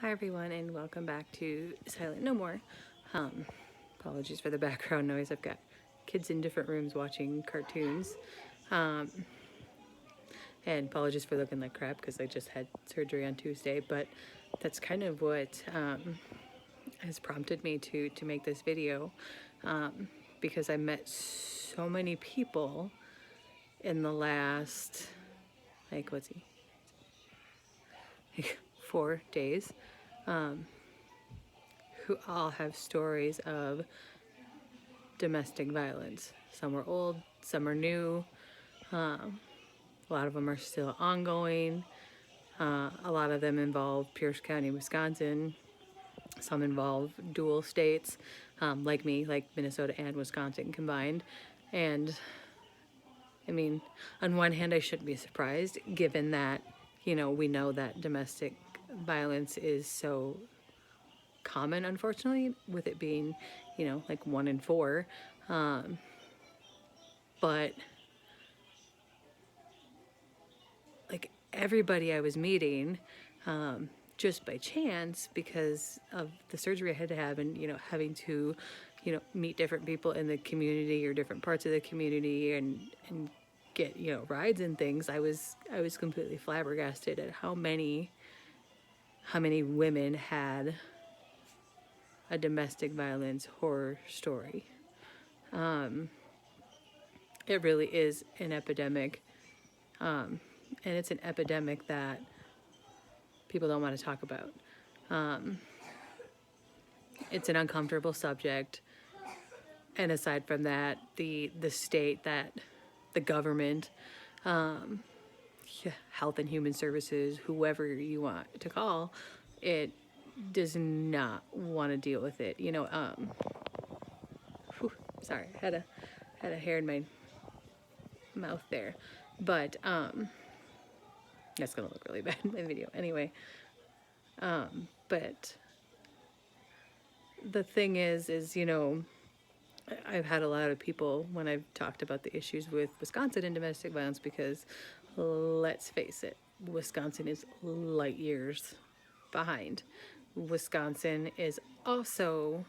Hi everyone and welcome back to Silent No More. Um, Apologies for the background noise. I've got kids in different rooms watching cartoons. Um, and apologies for looking like crap because I just had surgery on Tuesday, but that's kind of what has prompted me to make this video because I met so many people in the last, what's he, 4 days, who all have stories of domestic violence. Some are old, some are new. A lot of them are still ongoing. A lot of them involve Pierce County, Wisconsin. Some involve dual states, like me, like Minnesota and Wisconsin combined. And I mean, on one hand, I shouldn't be surprised given that, we know that domestic violence is so common, unfortunately, with it being, like 1 in 4. But like everybody I was meeting, just by chance because of the surgery I had to have, and having to, meet different people in the community or different parts of the community, and get rides and things. I was completely flabbergasted at how many women had a domestic violence horror story. It really is an epidemic, and it's an epidemic that people don't want to talk about. It's an uncomfortable subject, and aside from that, the state that the government, Health and Human Services, whoever you want to call it, does not want to deal with it. Sorry, had a hair in my mouth there, but that's gonna look really bad in my video anyway. But the thing is I've had a lot of people when I've talked about the issues with Wisconsin and domestic violence because, let's face it, Wisconsin is light years behind. Wisconsin is also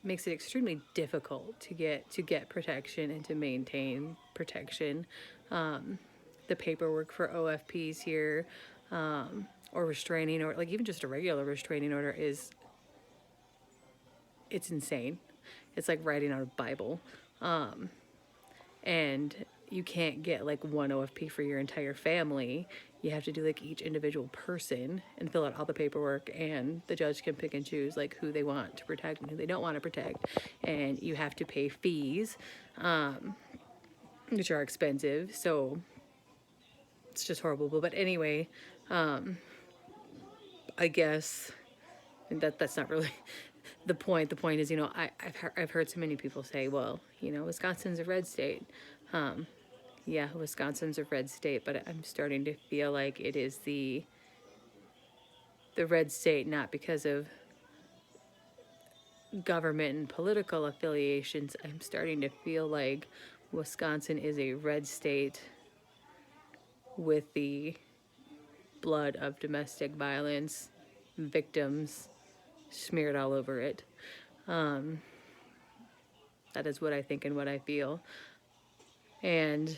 makes it extremely difficult to get protection and to maintain protection. The paperwork for OFPs here, or restraining, or like even just a regular restraining order, it's insane. It's like writing out a Bible. And you can't get like one OFP for your entire family. You have to do like each individual person and fill out all the paperwork, and the judge can pick and choose like who they want to protect and who they don't want to protect. And you have to pay fees, which are expensive. So it's just horrible. But anyway, I guess that's not really the point. The point is, I've heard so many people say, well, Wisconsin's a red state. Yeah, Wisconsin's a red state, but I'm starting to feel like it is the red state not because of government and political affiliations. I'm starting to feel like Wisconsin is a red state with the blood of domestic violence victims smeared all over it. That is what I think and what I feel. And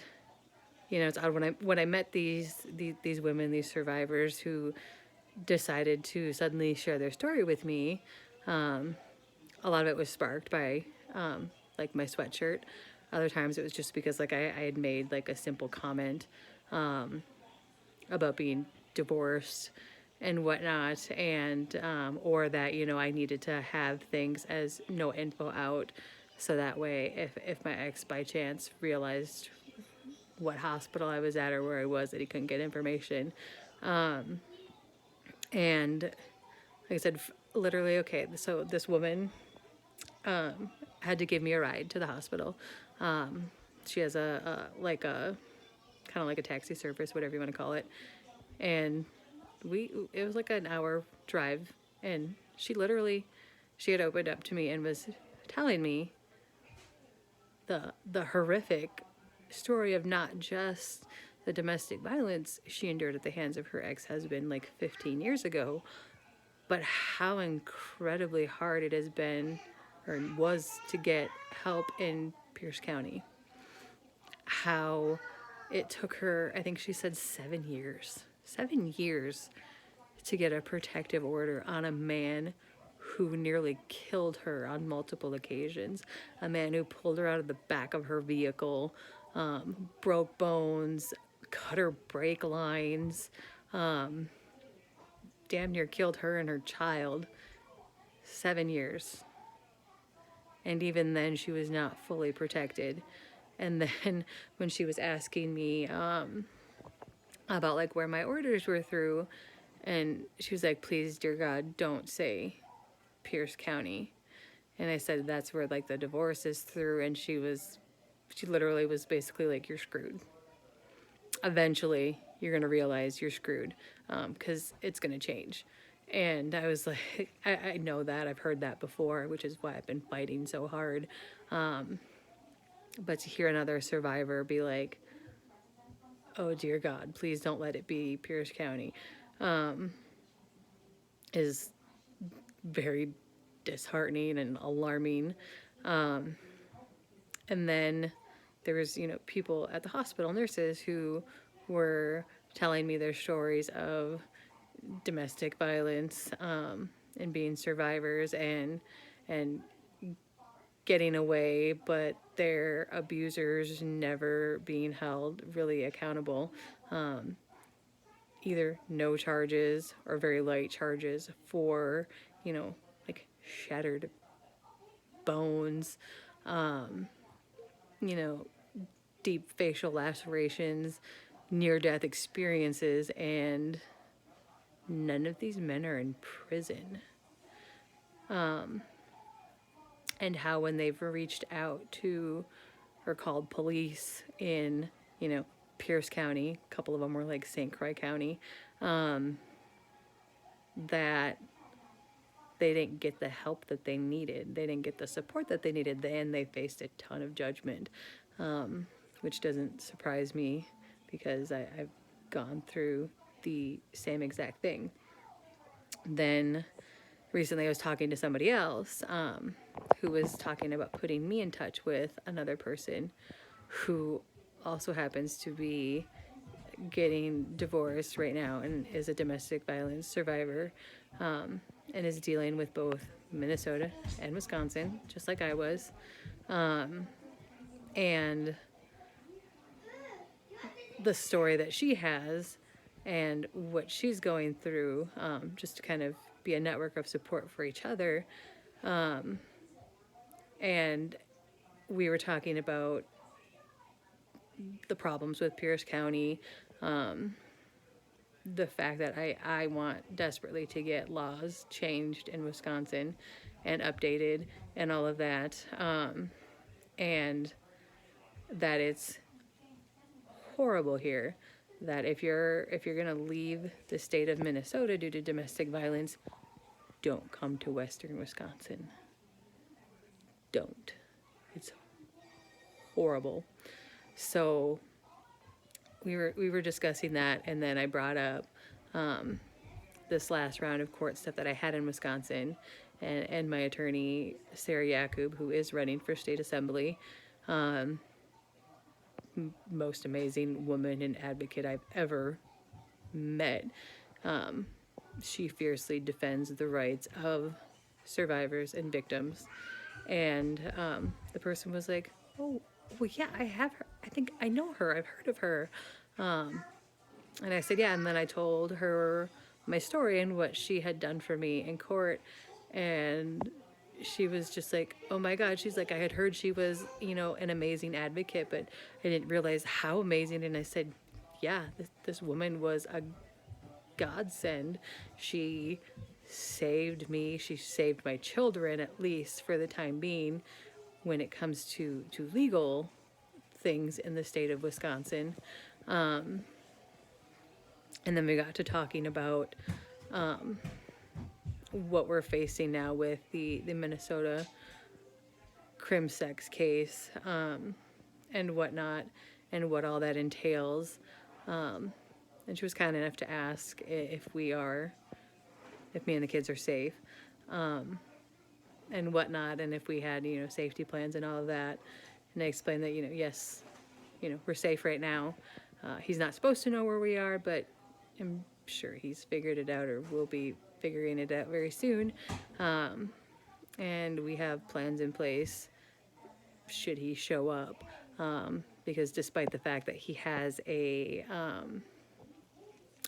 it's odd when I met these women, these survivors who decided to suddenly share their story with me. A lot of it was sparked by like my sweatshirt. Other times it was just because like I had made like a simple comment about being divorced and whatnot, and or that I needed to have things as no info out, so that way if my ex by chance realized what hospital I was at or where I was, that he couldn't get information. And like I said, literally, okay, so this woman had to give me a ride to the hospital. She has a kind of like a taxi service, whatever you want to call it. And it was like an hour drive, and she had opened up to me and was telling me the horrific story of not just the domestic violence she endured at the hands of her ex-husband like 15 years ago, but how incredibly hard it has been or was to get help in Pierce County. How it took her, I think she said 7 years. 7 years to get a protective order on a man who nearly killed her on multiple occasions. A man who pulled her out of the back of her vehicle, broke bones, cut her brake lines, damn near killed her and her child. 7 years. And even then, she was not fully protected. And then when she was asking me about like where my orders were through, and she was like, please, dear God, don't say Pierce County. And I said, that's where like the divorce is through. And she literally was basically like, you're screwed. Eventually, you're going to realize you're screwed because it's going to change. And I was like, I know that. I've heard that before, which is why I've been fighting so hard. But to hear another survivor be like, oh, dear God, please don't let it be Pierce County, is very disheartening and alarming. And then there was, people at the hospital, nurses, who were telling me their stories of domestic violence and being survivors and getting away, but their abusers never being held really accountable. Either no charges or very light charges for, like shattered bones, deep facial lacerations, near-death experiences, and none of these men are in prison. And how when they've reached out to or called police in, Pierce County, a couple of them were like St. Croix County, that they didn't get the help that they needed. They didn't get the support that they needed. And they faced a ton of judgment, which doesn't surprise me because I've gone through the same exact thing. Then recently I was talking to somebody else who was talking about putting me in touch with another person who also happens to be getting divorced right now and is a domestic violence survivor, and is dealing with both Minnesota and Wisconsin, just like I was. And the story that she has and what she's going through, just to kind of be a network of support for each other. And we were talking about the problems with Pierce County, the fact that I want desperately to get laws changed in Wisconsin and updated and all of that, and that it's horrible here, that if you're gonna leave the state of Minnesota due to domestic violence, don't come to Western Wisconsin. Don't. It's horrible. So we were discussing that, and then I brought up this last round of court stuff that I had in Wisconsin, and my attorney Sarah Yakub, who is running for state assembly, most amazing woman and advocate I've ever met. She fiercely defends the rights of survivors and victims, and the person was like, oh, well, yeah, I have her. I think I know her. I've heard of her. And I said, yeah. And then I told her my story and what she had done for me in court. And she was just like, oh my God. She's like, I had heard she was, an amazing advocate, but I didn't realize how amazing. And I said, yeah, this woman was a godsend. She saved me. She saved my children, at least for the time being, when it comes to legal things in the state of Wisconsin. And then we got to talking about what we're facing now with the Minnesota crim sex case, and whatnot, and what all that entails. And she was kind enough to ask if we are if me and the kids are safe, and whatnot, and if we had, safety plans and all of that. And I explained that, yes, we're safe right now. He's not supposed to know where we are, but I'm sure he's figured it out, or will be figuring it out very soon. And we have plans in place should he show up. Because despite the fact that he has a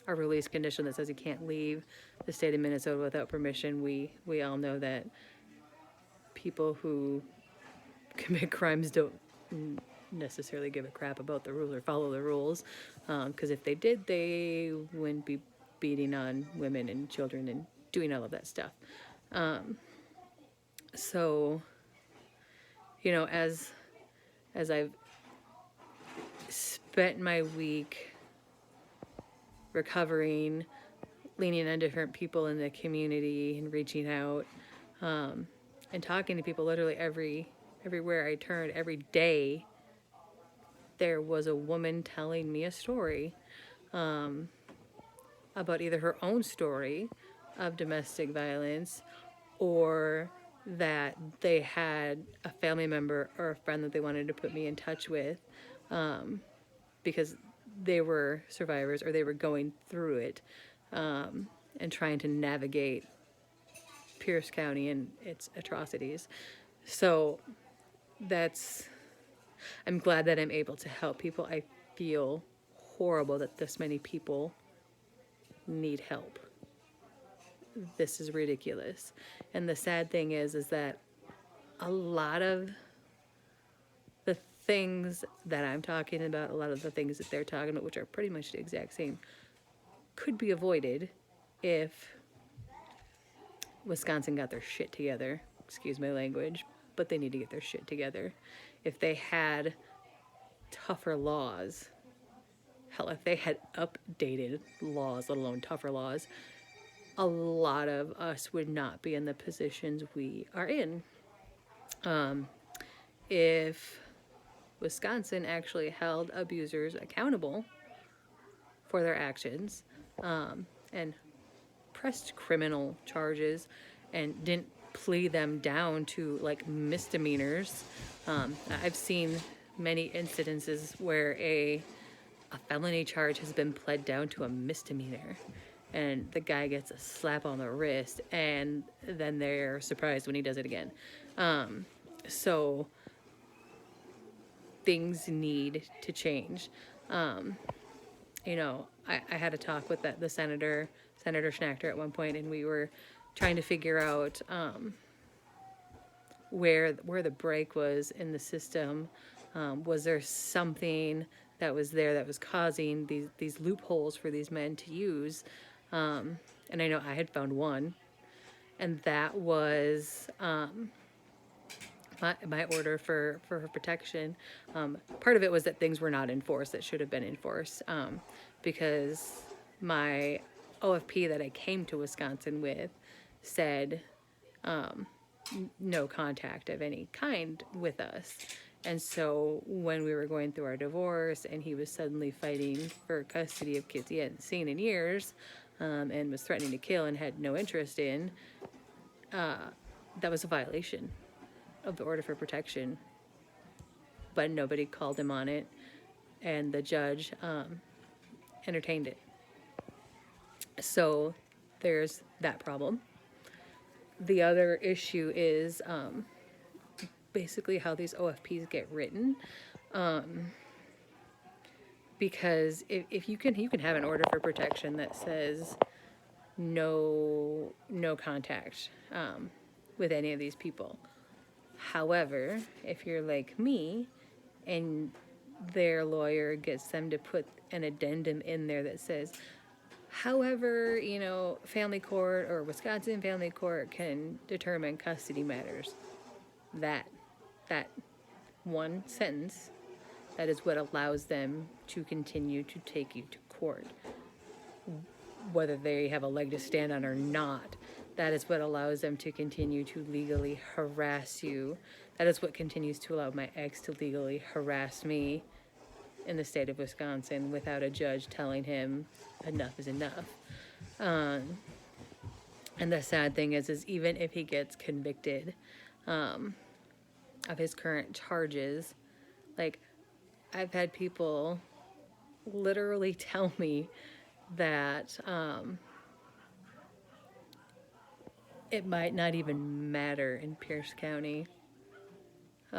release condition that says he can't leave the state of Minnesota without permission, we all know that people who commit crimes don't necessarily give a crap about the rules or follow the rules, because if they did, they wouldn't be beating on women and children and doing all of that stuff. So, as I've spent my week recovering, leaning on different people in the community and reaching out, and talking to people literally everywhere I turned, every day, there was a woman telling me a story about either her own story of domestic violence, or that they had a family member or a friend that they wanted to put me in touch with, because they were survivors or they were going through it, and trying to navigate Pierce County and its atrocities. So I'm glad that I'm able to help people. I feel horrible that this many people need help. This is ridiculous. And the sad thing is that a lot of the things that I'm talking about, a lot of the things that they're talking about, which are pretty much the exact same, could be avoided if Wisconsin got their shit together. Excuse my language, but they need to get their shit together. If they had tougher laws, hell, if they had updated laws, let alone tougher laws, a lot of us would not be in the positions we are in. If Wisconsin actually held abusers accountable for their actions, and pressed criminal charges and didn't plea them down to like misdemeanors. I've seen many incidences where a felony charge has been pled down to a misdemeanor, and the guy gets a slap on the wrist, and then they're surprised when he does it again. So things need to change. I had a talk with the Senator Schnachter at one point, and we were trying to figure out where the break was in the system. Was there something that was there that was causing these loopholes for these men to use? And I know I had found one, and that was my order for her protection. Part of it was that things were not enforced that should have been enforced, because my OFP that I came to Wisconsin with said no contact of any kind with us. And so when we were going through our divorce and he was suddenly fighting for custody of kids he hadn't seen in years, and was threatening to kill and had no interest in, that was a violation of the order for protection. But nobody called him on it, and the judge entertained it. So there's that problem. The other issue is basically how these OFPs get written, because if you can have an order for protection that says no contact with any of these people. However, if you're like me and their lawyer gets them to put an addendum in there that says, however, family court or Wisconsin family court can determine custody matters. That one sentence, that is what allows them to continue to take you to court. Whether they have a leg to stand on or not, that is what allows them to continue to legally harass you. That is what continues to allow my ex to legally harass me in the state of Wisconsin without a judge telling him enough is enough. And the sad thing is even if he gets convicted of his current charges, like, I've had people literally tell me that it might not even matter in Pierce County. He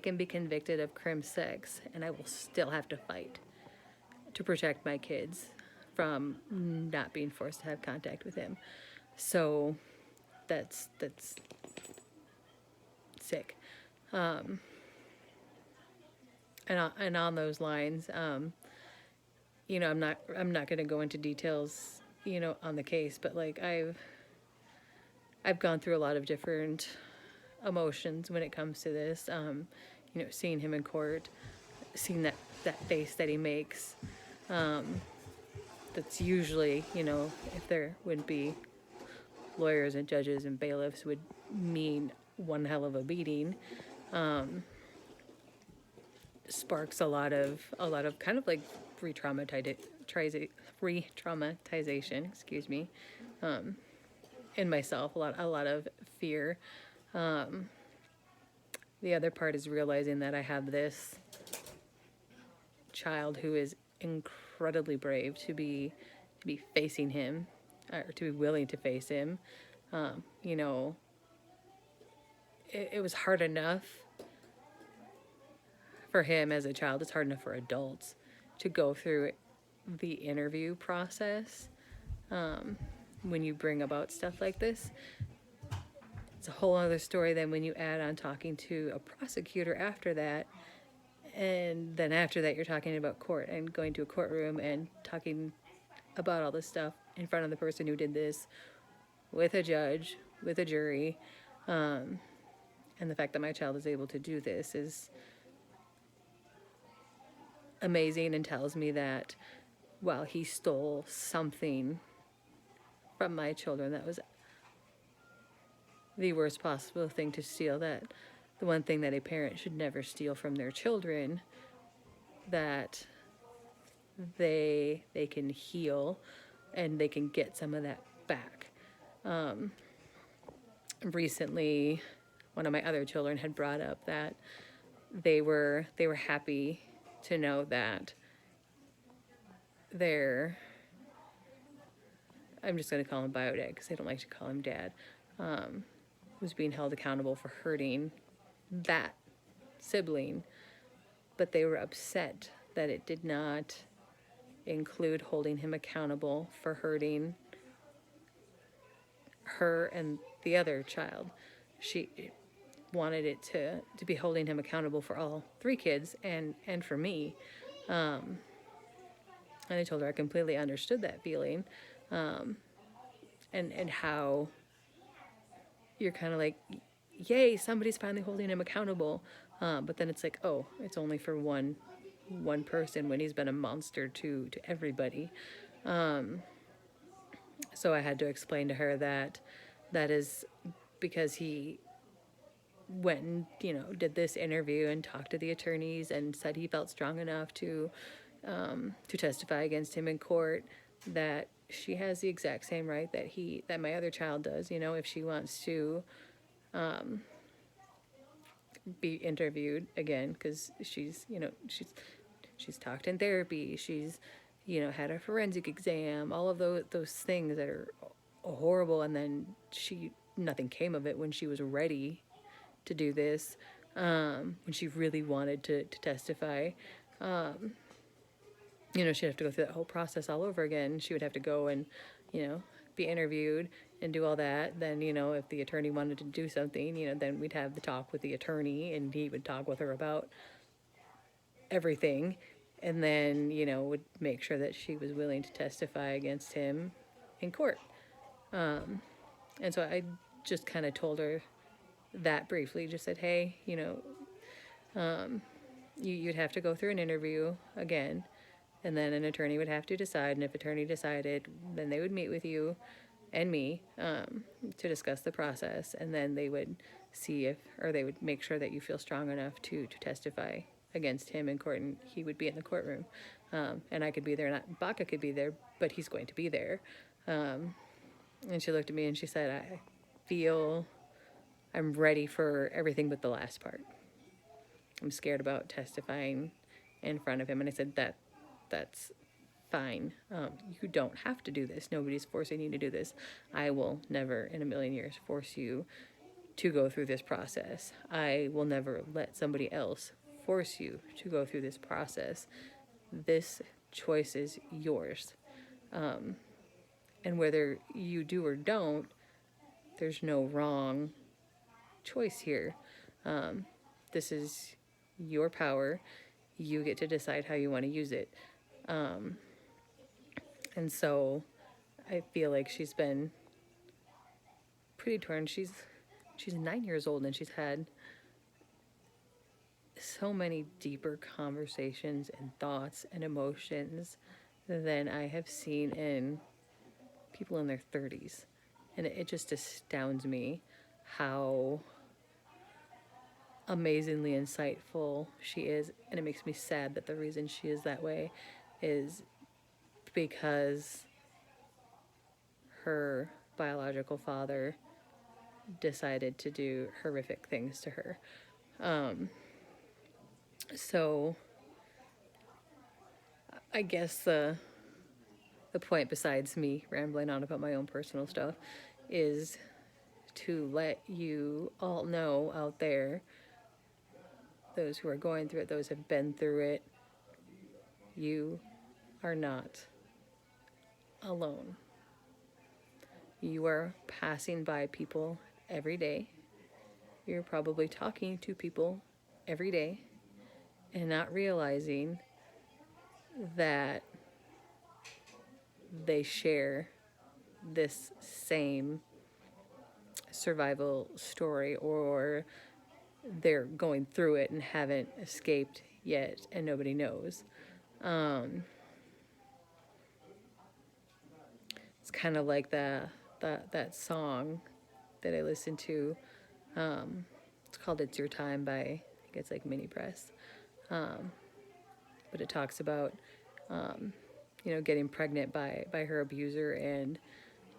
can be convicted of crim 6, and I will still have to fight to protect my kids from not being forced to have contact with him. So that's sick. And on those lines, I'm not going to go into details, on the case, but like I've gone through a lot of different emotions when it comes to this. Seeing him in court, seeing that face that he makes. That's usually, if there would be lawyers and judges and bailiffs, would mean one hell of a beating. Sparks a lot of kind of like re-traumatization, excuse me, in myself. A lot of fear. The other part is realizing that I have this child who is incredibly brave to be facing him, or to be willing to face him. You know, it was hard enough for him as a child. It's hard enough for adults to go through the interview process. When you bring about stuff like this, it's a whole other story than when you add on talking to a prosecutor after that. And then after that, you're talking about court and going to a courtroom and talking about all this stuff in front of the person who did this, with a judge, with a jury. And the fact that my child is able to do this is amazing, and tells me that while he stole something from my children, that was the worst possible thing to steal, that the one thing that a parent should never steal from their children, that they can heal and they can get some of that back. Recently, one of my other children had brought up that they were happy to know that their, I'm just going to call him Biodad because I don't like to call him Dad, was being held accountable for hurting that sibling, but they were upset that it did not include holding him accountable for hurting her and the other child. She wanted it to be holding him accountable for all 3 kids and for me. And I told her I completely understood that feeling, and how you're kind of like, yay, somebody's finally holding him accountable. But then it's like, oh, it's only for one person when he's been a monster to everybody. So I had to explain to her that is because he went and, did this interview and talked to the attorneys and said he felt strong enough to testify against him in court, that she has the exact same right that my other child does. If she wants to be interviewed again, because she's talked in therapy, she's had a forensic exam, all of those things that are horrible, and then nothing came of it when she was ready to do this, when she really wanted to testify. She'd have to go through that whole process all over again. She would have to go and, be interviewed and do all that. Then, if the attorney wanted to do something, then we'd have the talk with the attorney, and he would talk with her about everything. And then, would make sure that she was willing to testify against him in court. And so I just kind of told her that briefly, just said, hey, you'd have to go through an interview again, and then an attorney would have to decide, and if attorney decided, then they would meet with you and me, to discuss the process, and then they would see they would make sure that you feel strong enough to testify against him in court, and he would be in the courtroom. And I could be there, not Baca could be there, but he's going to be there. And she looked at me and she said, I feel I'm ready for everything but the last part. I'm scared about testifying in front of him. And I said, that's fine. You don't have to do this. Nobody's forcing you to do this. I will never in a million years force you to go through this process. I will never let somebody else force you to go through this process. This choice is yours. And whether you do or don't, there's no wrong choice here. This is your power. You get to decide how you want to use it. And so I feel like she's been pretty torn. She's 9 years old and she's had so many deeper conversations and thoughts and emotions than I have seen in people in their 30s. And it just astounds me how amazingly insightful she is. And it makes me sad that the reason she is that way is because her biological father decided to do horrific things to her. So I guess the point, besides me rambling on about my own personal stuff, is to let you all know out there, those who are going through it, those who have been through it, you are not alone. You are passing by people every day. You're probably talking to people every day and not realizing that they share this same survival story, or they're going through it and haven't escaped yet and nobody knows. It's kind of like that song that I listened to. It's called "It's Your Time" by, I think it's like Mini Press, but it talks about getting pregnant by her abuser, and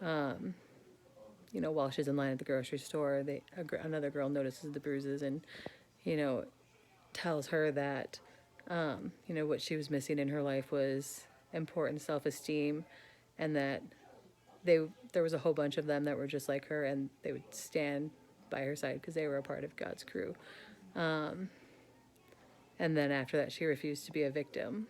while she's in line at the grocery store, another girl notices the bruises and tells her that what she was missing in her life was important self-esteem, and that there was a whole bunch of them that were just like her, and they would stand by her side because they were a part of God's crew. And then after that, she refused to be a victim.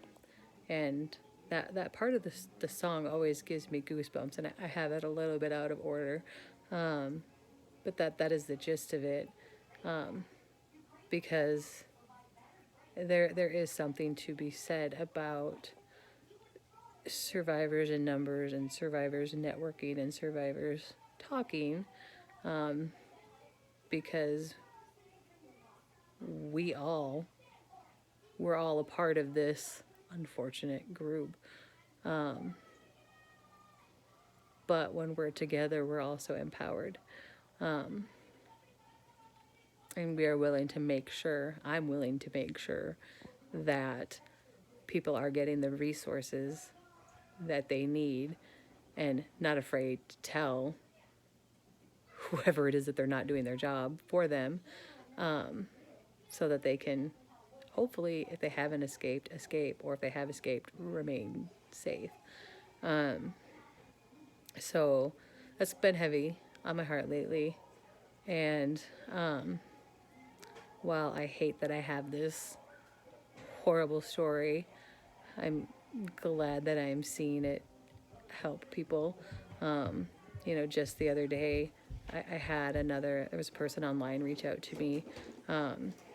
And that part of the song always gives me goosebumps, and I have it a little bit out of order. But that is the gist of it. Because there is something to be said about survivors in numbers and survivors networking and survivors talking, because we're all a part of this unfortunate group. But when we're together, we're also empowered. And we are willing to make sure, I'm willing to make sure that people are getting the resources that they need, and not afraid to tell whoever it is that they're not doing their job for them, so that they can, hopefully, if they haven't escape, or if they have escaped, remain safe. So that's been heavy on my heart lately. And while I hate that I have this horrible story, I'm glad that I'm seeing it help people. Just the other day, I had there was a person online reach out to me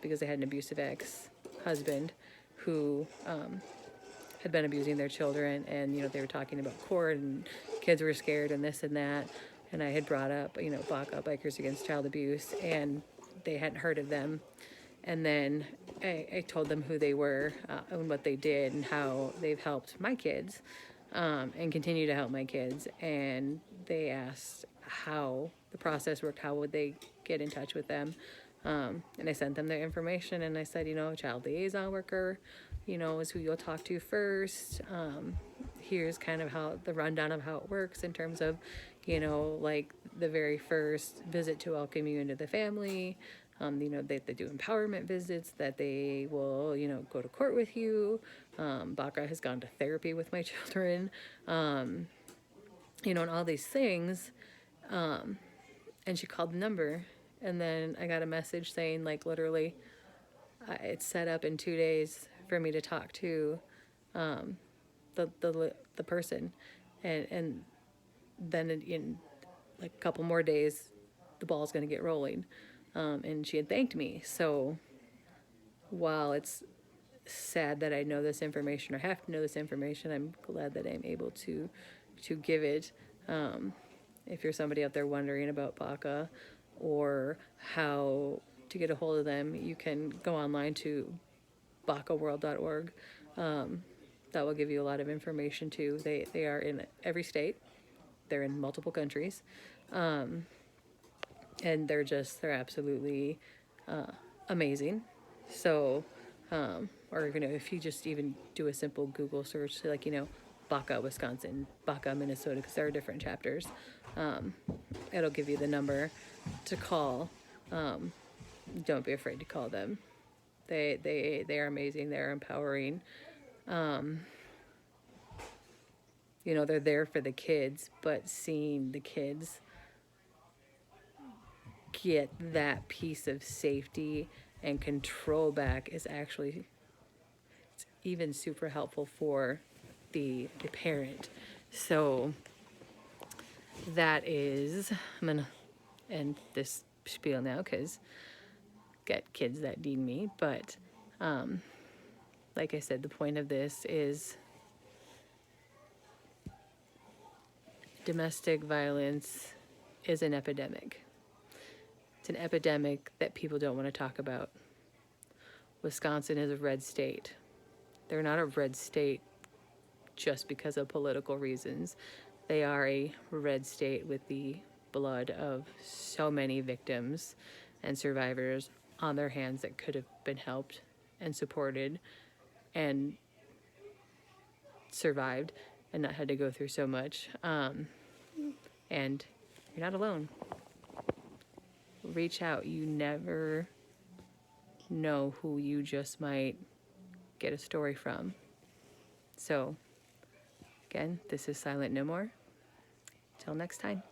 because they had an abusive ex-husband who had been abusing their children, and they were talking about court, and kids were scared and this and that, and I had brought up BACA, Bikers Against Child Abuse, and they hadn't heard of them. And then I told them who they were, and what they did, and how they've helped my kids, and continue to help my kids. And they asked how the process worked, how would they get in touch with them. And I sent them their information, and I said, child liaison worker, is who you'll talk to first. Here's kind of how the rundown of how it works in terms of, like the very first visit to welcome you into the family. They do empowerment visits, that they will, go to court with you. Baka has gone to therapy with my children, and all these things. And she called the number, and then I got a message saying, like, literally, it's set up in 2 days for me to talk to the person, and then in like a couple more days, the ball's going to get rolling. And she had thanked me. So while it's sad that I know this information or have to know this information, I'm glad that I'm able to give it. If you're somebody out there wondering about Baka or how to get a hold of them, you can go online to bakaworld.org. That will give you a lot of information too. They are in every state. They're in multiple countries. And they're absolutely amazing. So, or if you just even do a simple Google search, like, Baka, Wisconsin, Baka, Minnesota, because there are different chapters, it'll give you the number to call. Don't be afraid to call them. They are amazing. They're empowering. They're there for the kids, but seeing the kids get that piece of safety and control back is actually even super helpful for the parent. So that is, I'm gonna end this spiel now because got kids that need me. But like I said, the point of this is domestic violence is an epidemic. It's an epidemic that people don't want to talk about. Wisconsin is a red state. They're not a red state just because of political reasons. They are a red state with the blood of so many victims and survivors on their hands that could have been helped and supported and survived and not had to go through so much. And you're not alone. Reach out. You never know who you just might get a story from. So, again, this is Silent No More. Till next time.